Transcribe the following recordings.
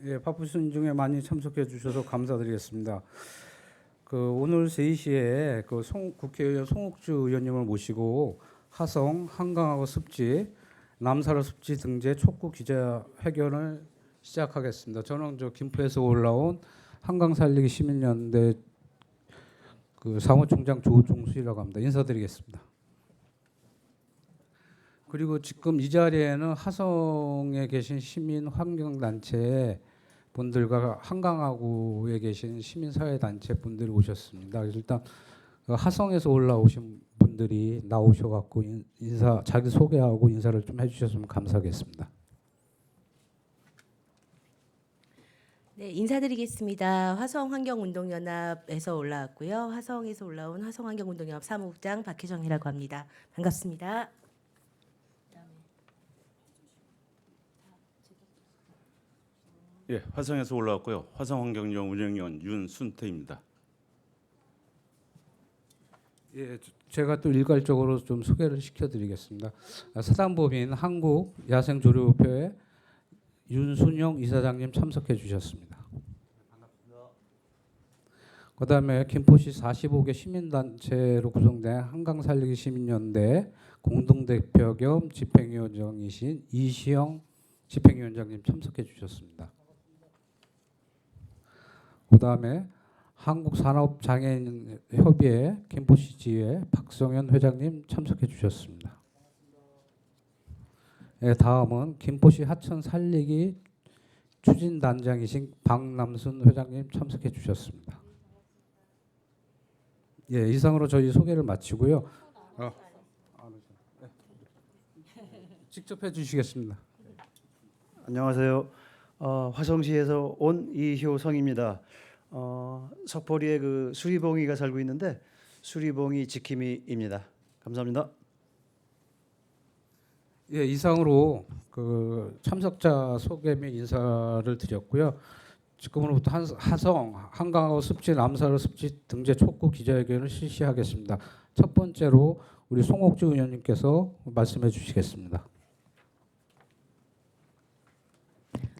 예, 바쁘신 중에 많이 참석해 주셔서 감사드리겠습니다. 오늘 3시에 국회의원 송옥주 의원님을 모시고 화성, 한강하고 습지, 남사로 습지 등재 촉구 기자회견을 시작하겠습니다. 저는 김포에서 올라온 한강 살리기 시민연대 사무총장 조종수라고 합니다. 인사드리겠습니다. 그리고 지금 이 자리에는 화성에 계신 시민 환경단체 분들과 한강하구에 계신 시민사회단체 분들이 오셨습니다. 일단 화성에서 올라오신 분들이 나오셔갖고 자기 소개하고 인사를 좀 해주셨으면 감사하겠습니다. 네, 인사드리겠습니다. 화성환경운동연합에서 올라왔고요. 화성에서 올라온 화성환경운동연합 사무국장 박혜정이라고 합니다. 반갑습니다. 예, 화성에서 올라왔고요. 화성환경연 운영위원 윤순태입니다. 예, 제가 또 일괄적으로 좀 소개를 시켜드리겠습니다. 사단법인 한국야생조류협회 윤순영 이사장님 참석해 주셨습니다. 그다음에 김포시 45개 시민단체로 구성된 한강살리기 시민연대 공동대표 겸 집행위원장이신 이시영 집행위원장님 참석해 주셨습니다. 그다음에 한국산업장애인협의회 김포시 지회 박성현 회장님 참석해 주셨습니다. 네, 다음은 김포시 하천 살리기 추진단장이신 박남순 회장님 참석해 주셨습니다. 예, 이상으로 저희 소개를 마치고요. 직접 해주시겠습니다. 안녕하세요. 화성시에서 온 이효성입니다. 석포리에 수리봉이가 살고 있는데 수리봉이 지킴이입니다. 감사합니다. 예, 이상으로 참석자 소개 및 인사를 드렸고요. 지금으로부터 화성, 한강하고 습지, 남사로 습지 등재 촉구 기자회견을 실시하겠습니다. 첫 번째로 우리 송옥주 의원님께서 말씀해 주시겠습니다.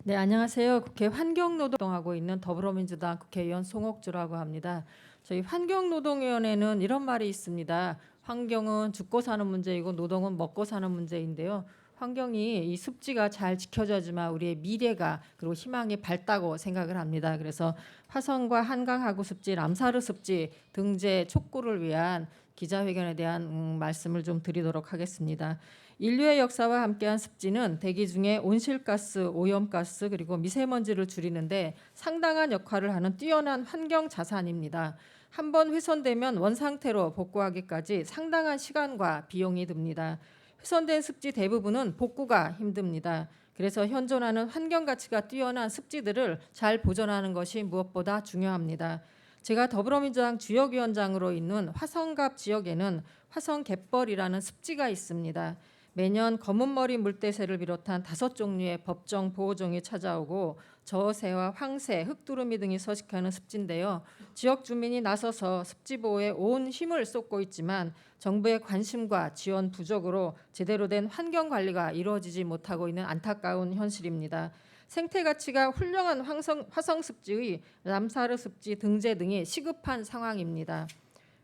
네, 안녕하세요. 국회 환경노동하고 있는 더불어민주당 국회의원 송옥주라고 합니다. 저희 환경노동위원회는 이런 말이 있습니다. 환경은 죽고 사는 문제이고 노동은 먹고 사는 문제인데요. 환경이 이 습지가 잘 지켜져야지만 우리의 미래가 그리고 희망이 밝다고 생각을 합니다. 그래서 화성과 한강하구 습지, 남사르 습지 등재 촉구를 위한 기자회견에 대한 말씀을 좀 드리도록 하겠습니다. 인류의 역사와 함께한 습지는 대기 중에 온실가스, 오염가스 그리고 미세먼지를 줄이는데 상당한 역할을 하는 뛰어난 환경 자산입니다. 한번 훼손되면 원상태로 복구하기까지 상당한 시간과 비용이 듭니다. 훼손된 습지 대부분은 복구가 힘듭니다. 그래서 현존하는 환경 가치가 뛰어난 습지들을 잘 보존하는 것이 무엇보다 중요합니다. 제가 더불어민주당 주역위원장으로 있는 화성갑 지역에는 화성갯벌이라는 습지가 있습니다. 매년 검은머리 물대새를 비롯한 5종류의 법정 보호종이 찾아오고 저새와 황새, 흑두루미 등이 서식하는 습지인데요. 지역 주민이 나서서 습지 보호에 온 힘을 쏟고 있지만 정부의 관심과 지원 부족으로 제대로 된 환경 관리가 이루어지지 못하고 있는 안타까운 현실입니다. 생태 가치가 훌륭한 화성 습지의 남사르 습지 등재 등이 시급한 상황입니다.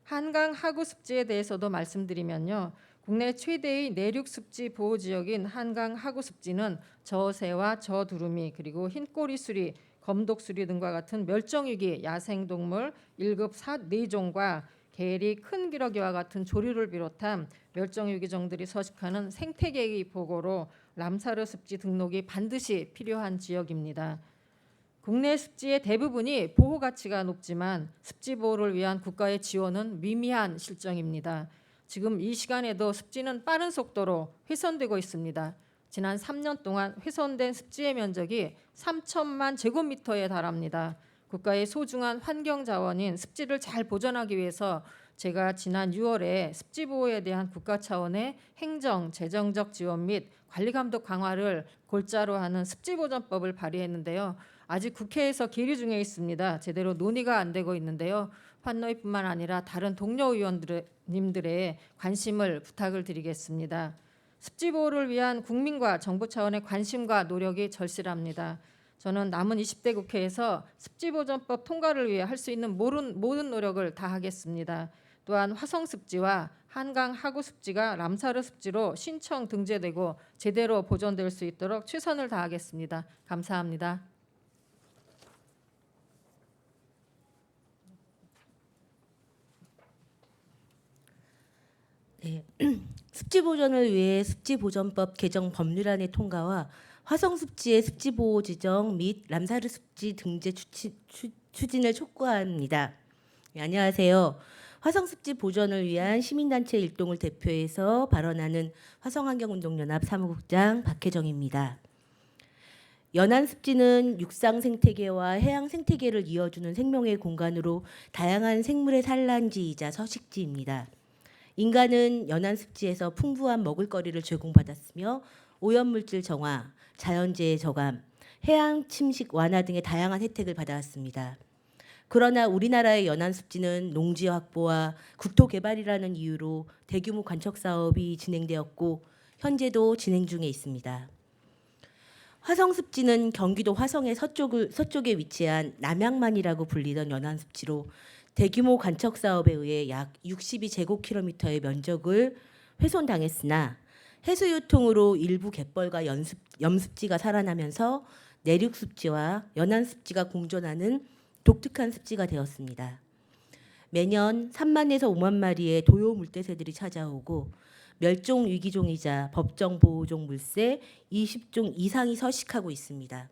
한강 하구 습지에 대해서도 말씀드리면요. 국내 최대의 내륙 습지 보호 지역인 한강 하구 습지는 저새와 저두루미 그리고 흰꼬리 수리, 검독수리 등과 같은 멸종위기 야생동물 1급 4종과 개리, 큰 기러기와 같은 조류를 비롯한 멸종위기종들이 서식하는 생태계의 보고로 남사르 습지 등록이 반드시 필요한 지역입니다. 국내 습지의 대부분이 보호 가치가 높지만 습지 보호를 위한 국가의 지원은 미미한 실정입니다. 지금 이 시간에도 습지는 빠른 속도로 훼손되고 있습니다. 지난 3년 동안 훼손된 습지의 면적이 3천만 제곱미터에 달합니다. 국가의 소중한 환경 자원인 습지를 잘 보존하기 위해서 제가 지난 6월에 습지 보호에 대한 국가 차원의 행정, 재정적 지원 및 관리 감독 강화를 골자로 하는 습지 보존법을 발의했는데요. 아직 국회에서 계류 중에 있습니다. 제대로 논의가 안 되고 있는데요. 환노위뿐만 아니라 다른 동료 의원님들의 관심을 부탁을 드리겠습니다. 습지 보호를 위한 국민과 정부 차원의 관심과 노력이 절실합니다. 저는 남은 20대 국회에서 습지보전법 통과를 위해 할 수 있는 모든 노력을 다하겠습니다. 또한 화성 습지와 한강 하구 습지가 람사르 습지로 신청 등재되고 제대로 보존될 수 있도록 최선을 다하겠습니다. 감사합니다. 네. 습지 보전을 위해 습지보전법 개정 법률안의 통과와 화성 습지의 습지 보호 지정 및 람사르 습지 등재 추진을 촉구합니다. 네, 안녕하세요. 화성 습지 보전을 위한 시민단체 일동을 대표해서 발언하는 화성환경운동연합 사무국장 박혜정입니다. 연안 습지는 육상 생태계와 해양 생태계를 이어주는 생명의 공간으로 다양한 생물의 산란지이자 서식지입니다. 인간은 연안 습지에서 풍부한 먹을거리를 제공받았으며 오염물질 정화, 자연재해 저감, 해양 침식 완화 등의 다양한 혜택을 받아왔습니다. 그러나 우리나라의 연안 습지는 농지 확보와 국토 개발이라는 이유로 대규모 관측 사업이 진행되었고 현재도 진행 중에 있습니다. 화성 습지는 경기도 화성의 서쪽에 위치한 남양만이라고 불리던 연안 습지로 대규모 관측 사업에 의해 약 62제곱킬로미터의 면적을 훼손당했으나 해수 유통으로 일부 갯벌과 염습지가 살아나면서 내륙 습지와 연안 습지가 공존하는 독특한 습지가 되었습니다. 매년 3만에서 5만 마리의 도요 물대새들이 찾아오고 멸종 위기종이자 법정 보호종 물새 20종 이상이 서식하고 있습니다.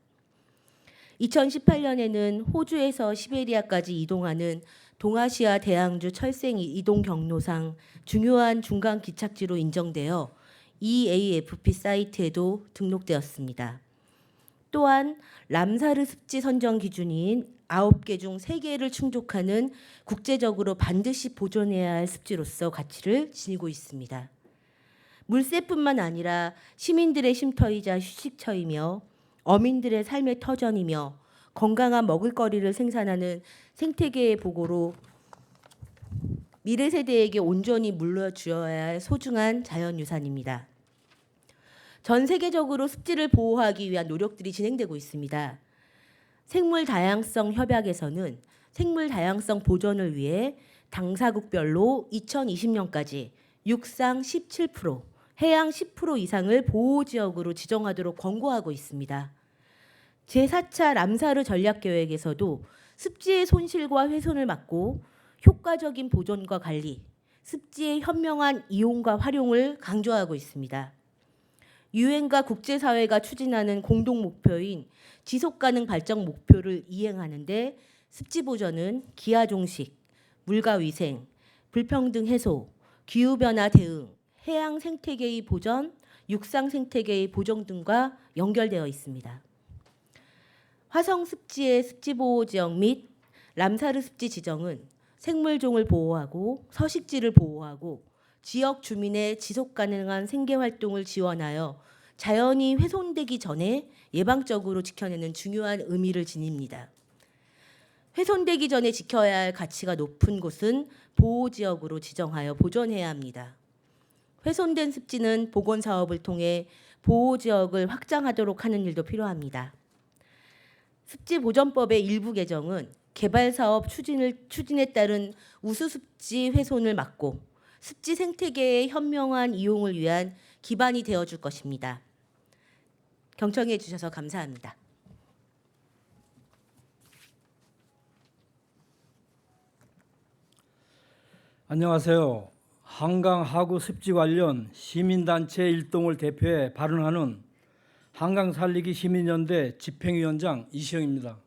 2018년에는 호주에서 시베리아까지 이동하는 동아시아 대양주 철생 이동 경로상 중요한 중간 기착지로 인정되어 EAFP 사이트에도 등록되었습니다. 또한 람사르 습지 선정 기준인 9개 중 3개를 충족하는 국제적으로 반드시 보존해야 할 습지로서 가치를 지니고 있습니다. 물새뿐만 아니라 시민들의 쉼터이자 휴식처이며 어민들의 삶의 터전이며 건강한 먹을거리를 생산하는 생태계의 보고로 미래 세대에게 온전히 물려주어야 할 소중한 자연유산입니다. 전 세계적으로 습지를 보호하기 위한 노력들이 진행되고 있습니다. 생물다양성 협약에서는 생물다양성 보존을 위해 당사국별로 2020년까지 육상 17%, 해양 10% 이상을 보호지역으로 지정하도록 권고하고 있습니다. 제4차 람사르 전략계획에서도 습지의 손실과 훼손을 막고 효과적인 보존과 관리, 습지의 현명한 이용과 활용을 강조하고 있습니다. 유엔과 국제사회가 추진하는 공동 목표인 지속가능 발전 목표를 이행하는 데 습지 보전은 기아 종식, 물가 위생, 불평등 해소, 기후변화 대응, 해양 생태계의 보전, 육상 생태계의 보존 등과 연결되어 있습니다. 화성 습지의 습지 보호 지역 및 람사르 습지 지정은 생물종을 보호하고 서식지를 보호하고 지역 주민의 지속 가능한 생계 활동을 지원하여 자연이 훼손되기 전에 예방적으로 지켜내는 중요한 의미를 지닙니다. 훼손되기 전에 지켜야 할 가치가 높은 곳은 보호지역으로 지정하여 보존해야 합니다. 훼손된 습지는 복원 사업을 통해 보호지역을 확장하도록 하는 일도 필요합니다. 습지보전법의 일부 개정은 개발사업 추진에 따른 우수습지 훼손을 막고 습지 생태계의 현명한 이용을 위한 기반이 되어줄 것입니다. 경청해 주셔서 감사합니다. 안녕하세요. 한강 하구 습지 관련 시민단체 일동을 대표해 발언하는 한강 살리기 시민연대 집행위원장 이시영입니다.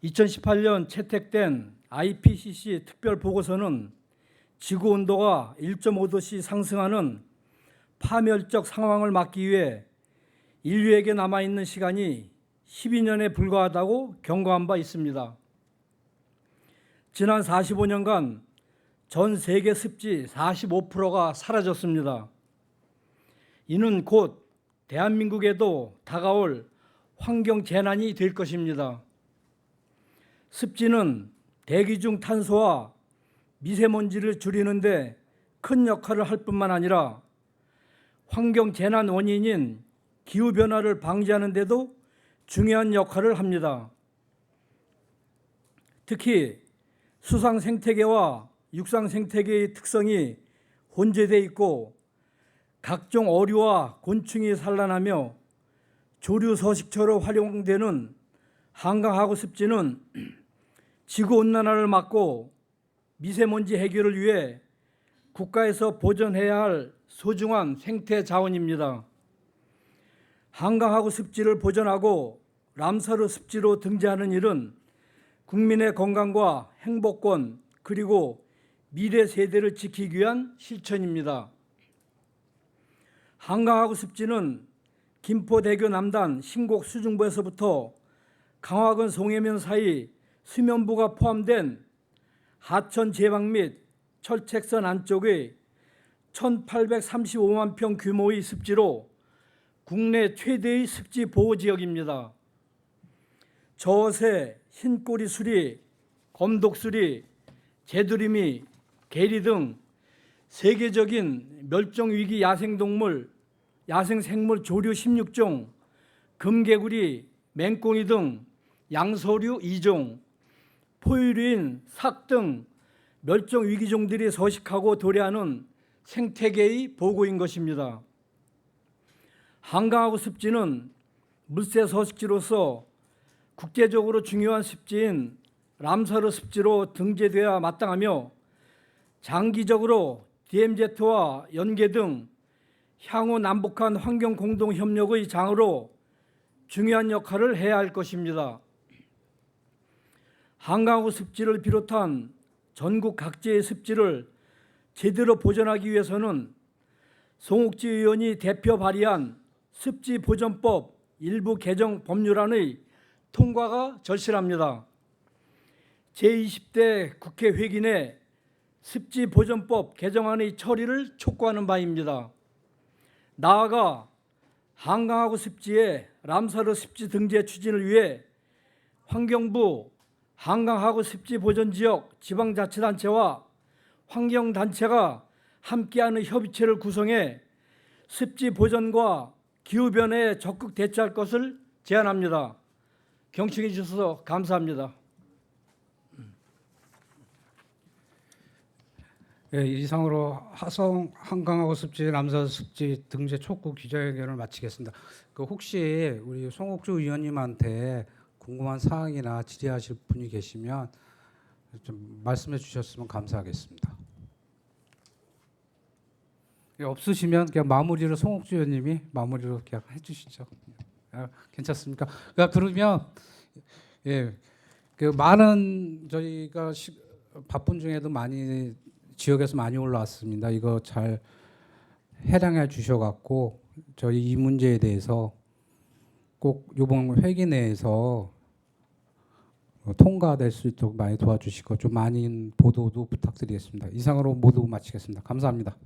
2018년 채택된 IPCC 특별보고서는 지구온도가 1.5도씩 상승하는 파멸적 상황을 막기 위해 인류에게 남아있는 시간이 12년에 불과하다고 경고한 바 있습니다. 지난 45년간 전 세계 습지 45%가 사라졌습니다. 이는 곧 대한민국에도 다가올 환경 재난이 될 것입니다. 습지는 대기 중 탄소와 미세먼지를 줄이는 데 큰 역할을 할 뿐만 아니라 환경 재난 원인인 기후변화를 방지하는 데도 중요한 역할을 합니다. 특히 수상 생태계와 육상 생태계의 특성이 혼재되어 있고 각종 어류와 곤충이 산란하며 조류 서식처로 활용되는 한강하구 습지는 지구온난화를 막고 미세먼지 해결을 위해 국가에서 보존해야 할 소중한 생태 자원입니다. 한강하구 습지를 보존하고 람사르 습지로 등재하는 일은 국민의 건강과 행복권 그리고 미래 세대를 지키기 위한 실천입니다. 한강하구 습지는 김포대교 남단 신곡 수중부에서부터 강화군 송해면 사이 수면부가 포함된 하천 제방 및 철책선 안쪽의 1835만 평 규모의 습지로 국내 최대의 습지 보호지역입니다. 저어새, 흰꼬리 수리, 검독수리, 제두리미, 게리 등 세계적인 멸종위기 야생동물, 야생생물 조류 16종, 금개구리, 맹꽁이 등 양서류 2종, 포유류인 삭 등 멸종위기종들이 서식하고 도래하는 생태계의 보고인 것입니다. 한강하구 습지는 물새 서식지로서 국제적으로 중요한 습지인 람사르 습지로 등재돼야 마땅하며 장기적으로 DMZ와 연계 등 향후 남북한 환경 공동 협력의 장으로 중요한 역할을 해야 할 것입니다. 한강하구 습지를 비롯한 전국 각지의 습지를 제대로 보존하기 위해서는 송옥지 의원이 대표 발의한 습지보존법 일부 개정 법률안의 통과가 절실합니다. 제20대 국회 회기 내 습지보존법 개정안의 처리를 촉구하는 바입니다. 나아가 한강하구 습지의 람사르 습지 등재 추진을 위해 환경부 한강하구 습지보존지역 지방자치단체와 환경단체가 함께하는 협의체를 구성해 습지 보존과 기후변화에 적극 대처할 것을 제안합니다. 경청해 주셔서 감사합니다. 예, 이상으로 하성 한강하구 습지, 람사르 습지 등재 촉구 기자회견을 마치겠습니다. 그 혹시 우리 송옥주 의원님한테 궁금한 사항이나 질의하실 분이 계시면 좀 말씀해 주셨으면 감사하겠습니다. 예, 없으시면 그냥 마무리를 송옥주 의원님이 마무리로 그냥 해주시죠. 괜찮습니까? 그러면 예, 그 많은 저희가 바쁜 중에도 많이 지역에서 많이 올라왔습니다. 이거 잘 해량해 주셔갖고 저희 이 문제에 대해서 꼭 이번 회기 내에서 통과될 수 있도록 많이 도와주시고 좀 많은 보도도 부탁드리겠습니다. 이상으로 모두 마치겠습니다. 감사합니다.